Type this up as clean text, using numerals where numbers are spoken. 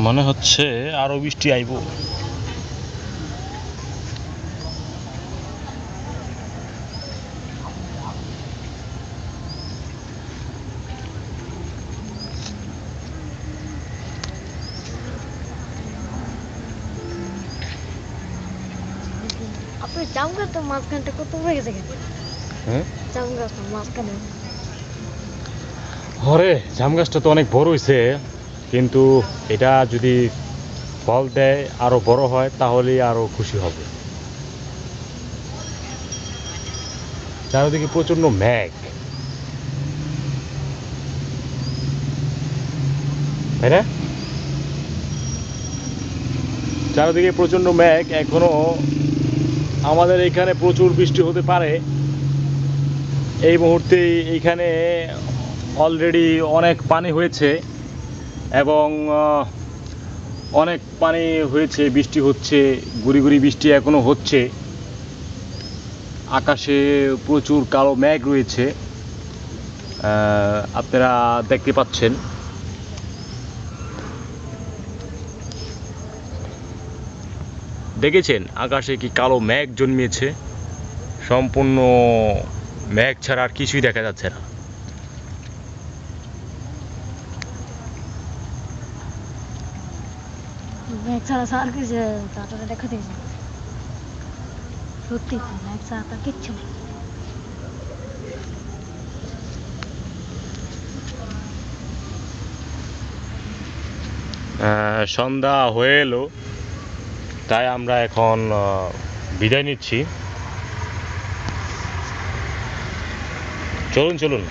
মনে হচ্ছে আরো বৃষ্টি আইব। জাম গাছ তো মাঝখানটা কত বড় গেছে। জাম গাছ তো মাঝখানে। হরে জাম গাছটা তো অনেক বড় হয়েছে, কিন্তু এটা যদি ফল দেয় আরো বড় হয় তাহলে আরো খুশি হবে। চারিদিকে প্রচন্ড মেঘ, তাই না? চারিদিকে প্রচন্ড মেঘ, এখনো আমাদের এখানে প্রচুর বৃষ্টি হতে পারে। এই মুহূর্তে এইখানে অলরেডি অনেক পানি হয়েছে এবং অনেক পানি হয়েছে, বৃষ্টি হচ্ছে, গুড়ি গুড়ি বৃষ্টি এখনো হচ্ছে। আকাশে প্রচুর কালো মেঘ রয়েছে, আপনারা দেখতে পাচ্ছেন। দেখেছেন আকাশে কি কালো মেঘ জন্মেছে? সম্পূর্ণ মেঘ ছাড়া আর কিছুই দেখা যাচ্ছে না। মেঘ ছাড়া আর কিছু তারপরে দেখা দিয়েছে। সত্যি মেঘ ছাড়া তার কিচ্ছু নেই। সন্ধ্যা হয়ে এলো, তাই আমরা এখন বিদায় নিচ্ছি। চলুন চলুন।